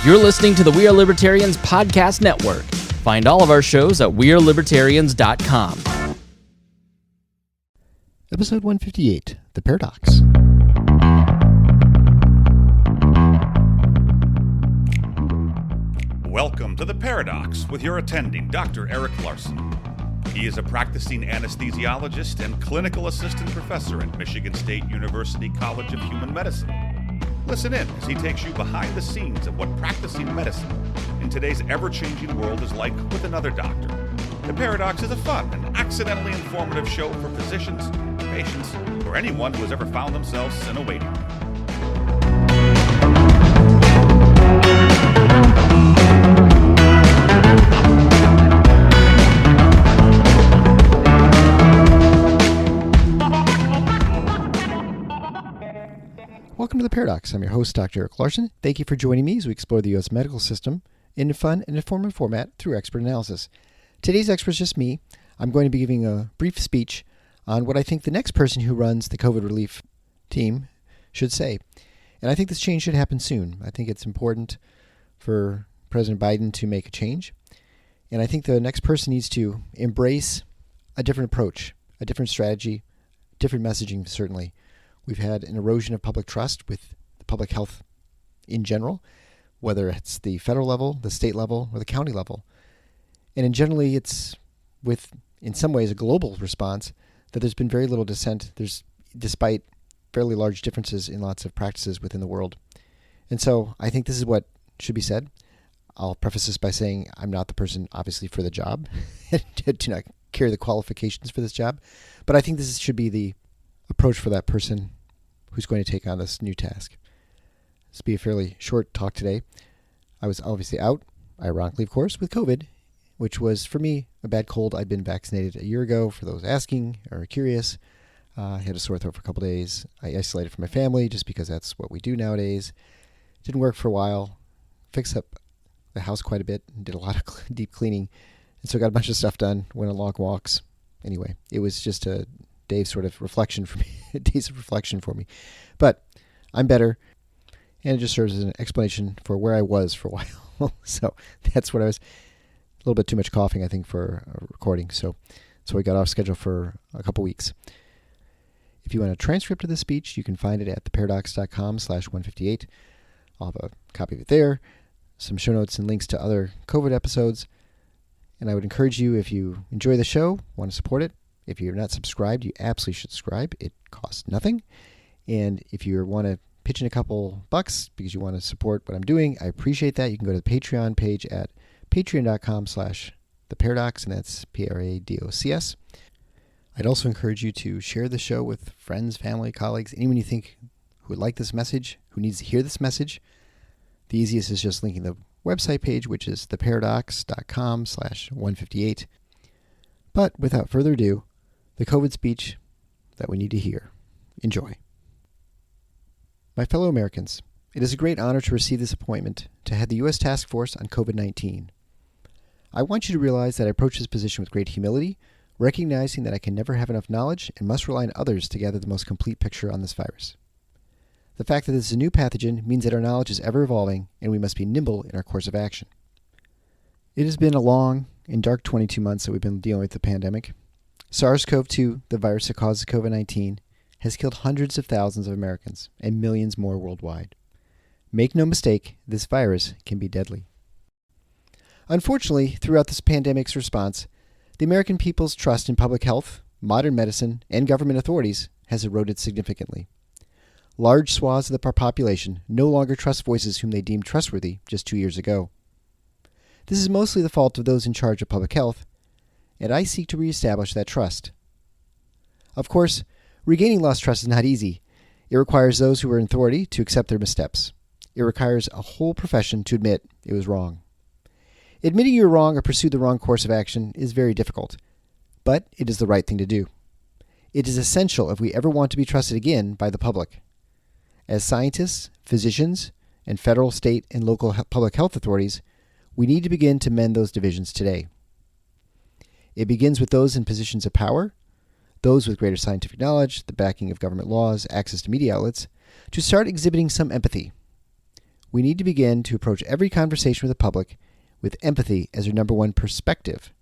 You're listening to the We Are Libertarians podcast network. Find all of our shows at wearelibertarians.com. Episode 158, The Paradox. Welcome to The Paradox with your attending, Dr. Eric Larson. He is a practicing anesthesiologist and clinical assistant professor at Michigan State University College of Human Medicine. Listen in as he takes you behind the scenes of what practicing medicine in today's ever-changing world is like with another doctor. The Paradox is a fun and accidentally informative show for physicians, patients, or anyone who has ever found themselves in a waiting room. Welcome to The Paradox. I'm your host, Dr. Eric Larson. Thank you for joining me as we explore the U.S. medical system in a fun and informative format through expert analysis. Today's expert is just me. I'm going to be giving a brief speech on what I think the next person who runs the COVID relief team should say. And I think this change should happen soon. I think it's important for President Biden to make a change. And I think the next person needs to embrace a different approach, a different strategy, different messaging, certainly. We've had an erosion of public trust with the public health in general, whether it's the federal level, the state level, or the county level. And generally, it's with, in some ways, a global response that there's been very little dissent. Despite fairly large differences in lots of practices within the world. And so I think this is what should be said. I'll preface this by saying I'm not the person, obviously, for the job. Do not carry the qualifications for this job. But I think this should be the approach for that person who's going to take on this new task. This will be a fairly short talk today. I was obviously out, ironically, of course, with COVID, which was, for me, a bad cold. I'd been vaccinated a year ago, for those asking or curious. I had a sore throat for a couple days. I isolated from my family just because that's what we do nowadays. Didn't work for a while. Fixed up the house quite a bit and did a lot of deep cleaning. And so got a bunch of stuff done, went on long walks. Anyway, it was just a days of reflection for me. But I'm better, and it just serves as an explanation for where I was for a while. So that's what I was. A little bit too much coughing, I think, for a recording. So we got off schedule for a couple weeks. If you want a transcript of this speech, you can find it at theparadox.com/158. I'll have a copy of it there, some show notes and links to other COVID episodes. And I would encourage you, if you enjoy the show, want to support it, if you're not subscribed, you absolutely should subscribe. It costs nothing. And if you want to pitch in a couple bucks because you want to support what I'm doing, I appreciate that. You can go to the Patreon page at patreon.com/theparadox, and that's PRADOCS. I'd also encourage you to share the show with friends, family, colleagues, anyone you think who would like this message, who needs to hear this message. The easiest is just linking the website page, which is theparadox.com/158. But without further ado, the COVID speech that we need to hear. Enjoy. My fellow Americans, it is a great honor to receive this appointment to head the U.S. Task Force on COVID-19. I want you to realize that I approach this position with great humility, recognizing that I can never have enough knowledge and must rely on others to gather the most complete picture on this virus. The fact that this is a new pathogen means that our knowledge is ever evolving and we must be nimble in our course of action. It has been a long and dark 22 months that we've been dealing with the pandemic. SARS-CoV-2, the virus that causes COVID-19, has killed hundreds of thousands of Americans and millions more worldwide. Make no mistake, this virus can be deadly. Unfortunately, throughout this pandemic's response, the American people's trust in public health, modern medicine, and government authorities has eroded significantly. Large swaths of the population no longer trust voices whom they deemed trustworthy just 2 years ago. This is mostly the fault of those in charge of public health, and I seek to reestablish that trust. Of course, regaining lost trust is not easy. It requires those who are in authority to accept their missteps. It requires a whole profession to admit it was wrong. Admitting you're wrong or pursued the wrong course of action is very difficult, but it is the right thing to do. It is essential if we ever want to be trusted again by the public. As scientists, physicians, and federal, state, and local public health authorities, we need to begin to mend those divisions today. It begins with those in positions of power, those with greater scientific knowledge, the backing of government laws, access to media outlets, to start exhibiting some empathy. we need to begin to approach every conversation with the public with empathy as their number one perspective.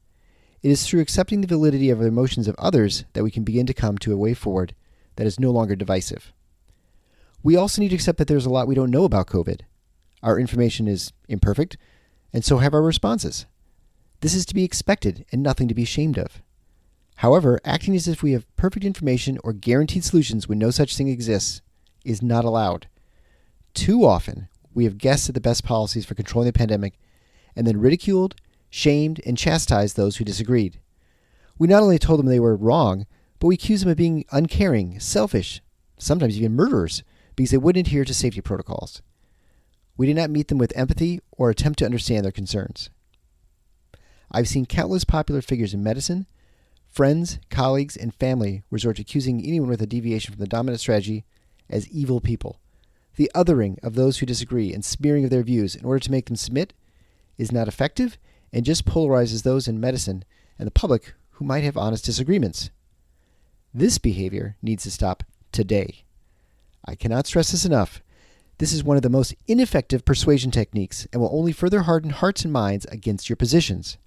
It is through accepting the validity of the emotions of others that we can begin to come to a way forward that is no longer divisive. We also need to accept that there's a lot we don't know about COVID. Our information is imperfect, and so have our responses. This is to be expected and nothing to be ashamed of. However, acting as if we have perfect information or guaranteed solutions when no such thing exists is not allowed. Too often, we have guessed at the best policies for controlling the pandemic and then ridiculed, shamed, and chastised those who disagreed. We not only told them they were wrong, but we accused them of being uncaring, selfish, sometimes even murderers, because they wouldn't adhere to safety protocols. We did not meet them with empathy or attempt to understand their concerns. I've seen countless popular figures in medicine, friends, colleagues, and family resort to accusing anyone with a deviation from the dominant strategy as evil people. The othering of those who disagree and smearing of their views in order to make them submit is not effective and just polarizes those in medicine and the public who might have honest disagreements. This behavior needs to stop today. I cannot stress this enough. This is one of the most ineffective persuasion techniques and will only further harden hearts and minds against your positions.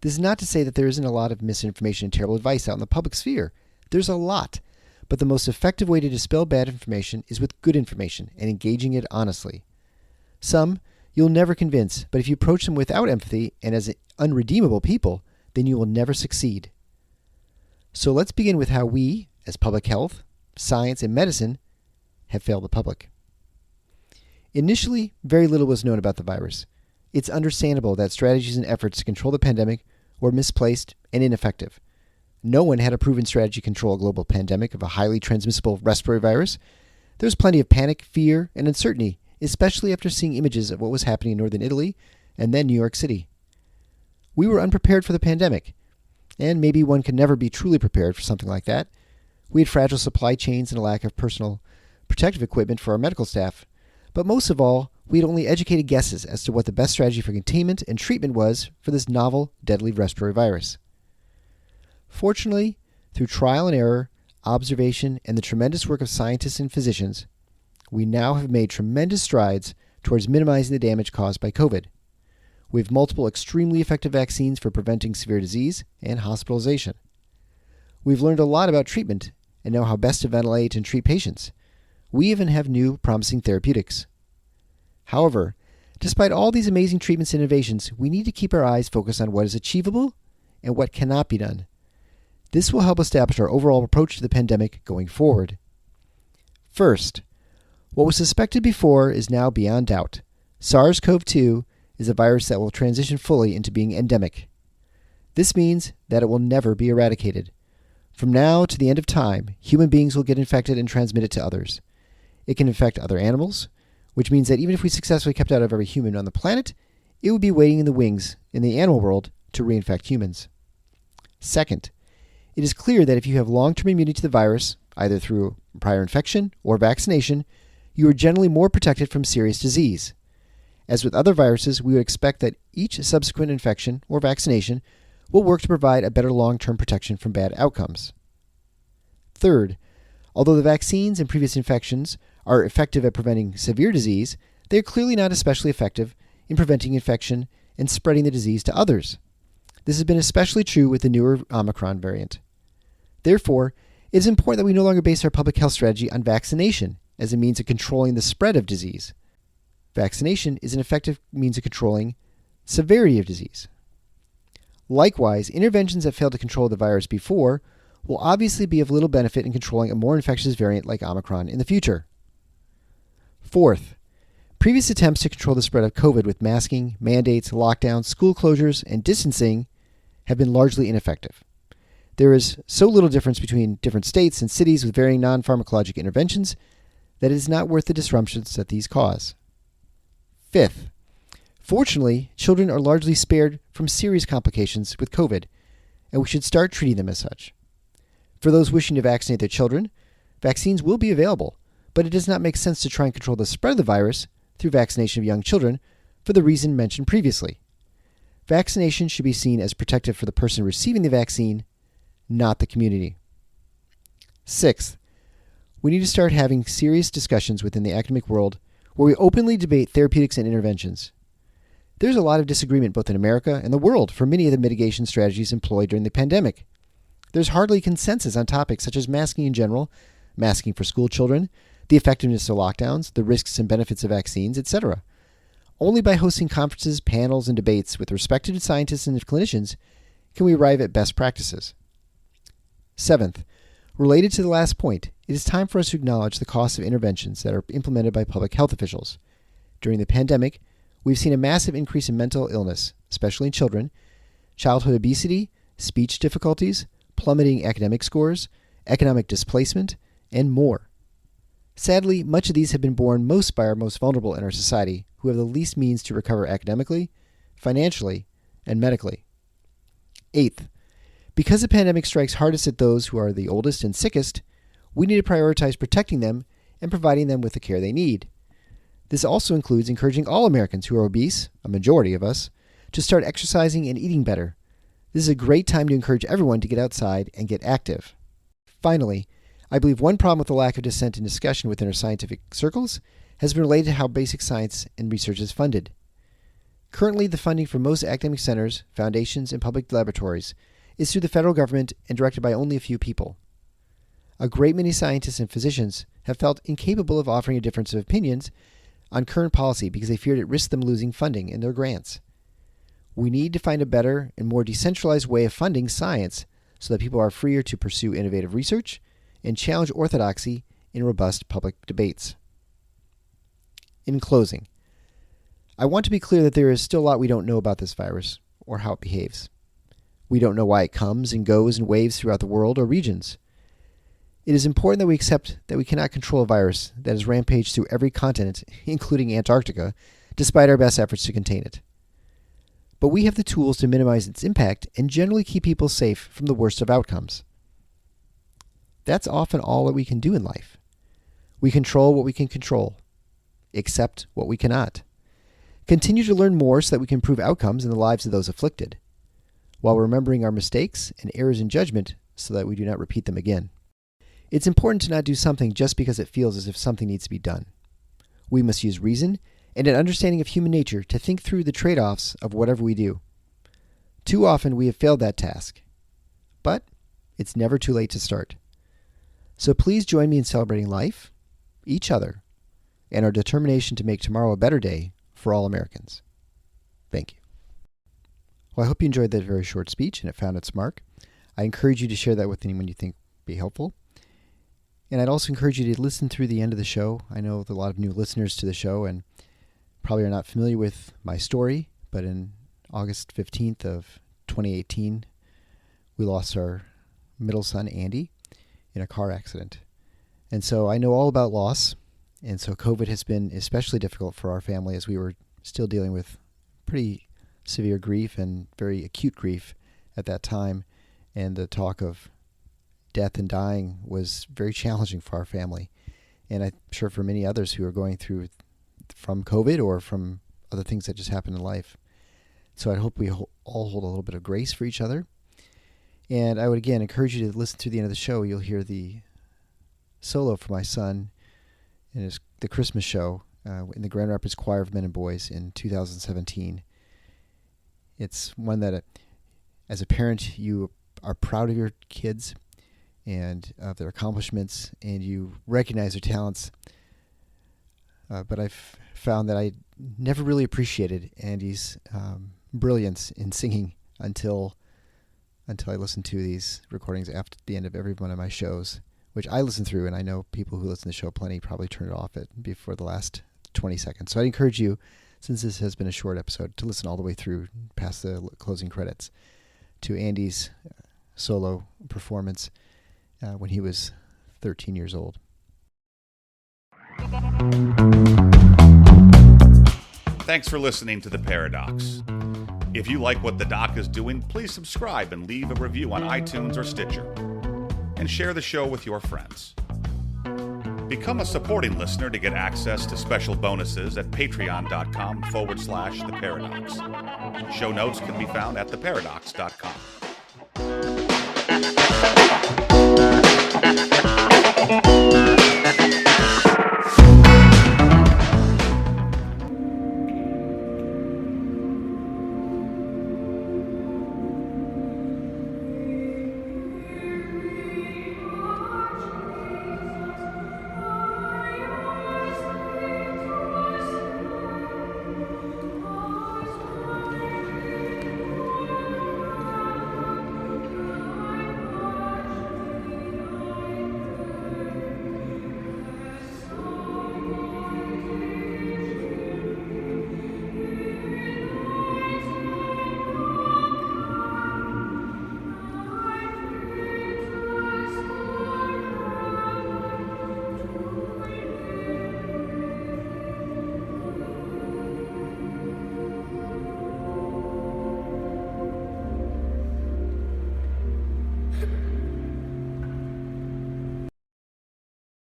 This is not to say that there isn't a lot of misinformation and terrible advice out in the public sphere. There's a lot. But the most effective way to dispel bad information is with good information and engaging it honestly. Some you'll never convince, but if you approach them without empathy and as unredeemable people, then you will never succeed. So let's begin with how we, as public health, science, and medicine, have failed the public. Initially, very little was known about the virus. It's understandable that strategies and efforts to control the pandemic were misplaced and ineffective. No one had a proven strategy to control a global pandemic of a highly transmissible respiratory virus. There was plenty of panic, fear, and uncertainty, especially after seeing images of what was happening in northern Italy and then New York City. We were unprepared for the pandemic, and maybe one could never be truly prepared for something like that. We had fragile supply chains and a lack of personal protective equipment for our medical staff. But most of all, we had only educated guesses as to what the best strategy for containment and treatment was for this novel, deadly respiratory virus. Fortunately, through trial and error, observation, and the tremendous work of scientists and physicians, we now have made tremendous strides towards minimizing the damage caused by COVID. We have multiple extremely effective vaccines for preventing severe disease and hospitalization. We've learned a lot about treatment and know how best to ventilate and treat patients. We even have new, promising therapeutics. However, despite all these amazing treatments and innovations, we need to keep our eyes focused on what is achievable and what cannot be done. This will help establish our overall approach to the pandemic going forward. First, what was suspected before is now beyond doubt. SARS-CoV-2 is a virus that will transition fully into being endemic. This means that it will never be eradicated. From now to the end of time, human beings will get infected and transmit it to others. It can infect other animals, which means that even if we successfully kept out of every human on the planet, it would be waiting in the wings in the animal world to reinfect humans. Second, it is clear that if you have long-term immunity to the virus, either through prior infection or vaccination, you are generally more protected from serious disease. As with other viruses, we would expect that each subsequent infection or vaccination will work to provide a better long-term protection from bad outcomes. Third, although the vaccines and previous infections are effective at preventing severe disease, they are clearly not especially effective in preventing infection and spreading the disease to others. This has been especially true with the newer Omicron variant. Therefore, it is important that we no longer base our public health strategy on vaccination as a means of controlling the spread of disease. Vaccination is an effective means of controlling severity of disease. Likewise, interventions that failed to control the virus before will obviously be of little benefit in controlling a more infectious variant like Omicron in the future. Fourth, previous attempts to control the spread of COVID with masking, mandates, lockdowns, school closures, and distancing have been largely ineffective. There is so little difference between different states and cities with varying non-pharmacologic interventions that it is not worth the disruptions that these cause. Fifth, fortunately, children are largely spared from serious complications with COVID, and we should start treating them as such. For those wishing to vaccinate their children, vaccines will be available, but it does not make sense to try and control the spread of the virus through vaccination of young children for the reason mentioned previously. Vaccination should be seen as protective for the person receiving the vaccine, not the community. Sixth, we need to start having serious discussions within the academic world where we openly debate therapeutics and interventions. There's a lot of disagreement both in America and the world for many of the mitigation strategies employed during the pandemic. There's hardly consensus on topics such as masking in general, masking for school children, the effectiveness of lockdowns, the risks and benefits of vaccines, etc. Only by hosting conferences, panels, and debates with respected scientists and clinicians can we arrive at best practices. Seventh, related to the last point, it is time for us to acknowledge the cost of interventions that are implemented by public health officials. During the pandemic, we've seen a massive increase in mental illness, especially in children, childhood obesity, speech difficulties, plummeting academic scores, economic displacement, and more. Sadly, much of these have been borne most by our most vulnerable in our society, who have the least means to recover academically, financially, and medically. Eighth, because the pandemic strikes hardest at those who are the oldest and sickest, we need to prioritize protecting them and providing them with the care they need. This also includes encouraging all Americans who are obese, a majority of us, to start exercising and eating better. This is a great time to encourage everyone to get outside and get active. Finally, I believe one problem with the lack of dissent and discussion within our scientific circles has been related to how basic science and research is funded. Currently, the funding for most academic centers, foundations, and public laboratories is through the federal government and directed by only a few people. A great many scientists and physicians have felt incapable of offering a difference of opinions on current policy because they feared it risked them losing funding in their grants. We need to find a better and more decentralized way of funding science so that people are freer to pursue innovative research and challenge orthodoxy in robust public debates. In closing, I want to be clear that there is still a lot we don't know about this virus or how it behaves. We don't know why it comes and goes in waves throughout the world or regions. It is important that we accept that we cannot control a virus that has rampaged through every continent, including Antarctica, despite our best efforts to contain it. But we have the tools to minimize its impact and generally keep people safe from the worst of outcomes. That's often all that we can do in life. We control what we can control, accept what we cannot. Continue to learn more so that we can improve outcomes in the lives of those afflicted, while remembering our mistakes and errors in judgment so that we do not repeat them again. It's important to not do something just because it feels as if something needs to be done. We must use reason and an understanding of human nature to think through the trade-offs of whatever we do. Too often we have failed that task, but it's never too late to start. So please join me in celebrating life, each other, and our determination to make tomorrow a better day for all Americans. Thank you. Well, I hope you enjoyed that very short speech and it found its mark. I encourage you to share that with anyone you think would be helpful. And I'd also encourage you to listen through the end of the show. I know a lot of new listeners to the show and probably are not familiar with my story, but in August 15th of 2018, we lost our middle son, Andy, in a car accident. And so I know all about loss. And so COVID has been especially difficult for our family as we were still dealing with pretty severe grief and very acute grief at that time. And the talk of death and dying was very challenging for our family. And I'm sure for many others who are going through from COVID or from other things that just happen in life. So I hope we all hold a little bit of grace for each other. And I would again encourage you to listen to the end of the show. You'll hear the solo for my son in the Christmas show in the Grand Rapids Choir of Men and Boys in 2017. It's one that, as a parent, you are proud of your kids and of their accomplishments, and you recognize their talents. But I've found that I never really appreciated Andy's brilliance in singing until I listened to these recordings after the end of every one of my shows, which I listen through, and I know people who listen to the show plenty probably turn it off before the last 20 seconds. So I encourage you, since this has been a short episode, to listen all the way through past the closing credits to Andy's solo performance when he was 13 years old. Thanks for listening to The Paradox. If you like what the doc is doing, please subscribe and leave a review on iTunes or Stitcher. And share the show with your friends. Become a supporting listener to get access to special bonuses at patreon.com/The Paradox. Show notes can be found at theparadox.com.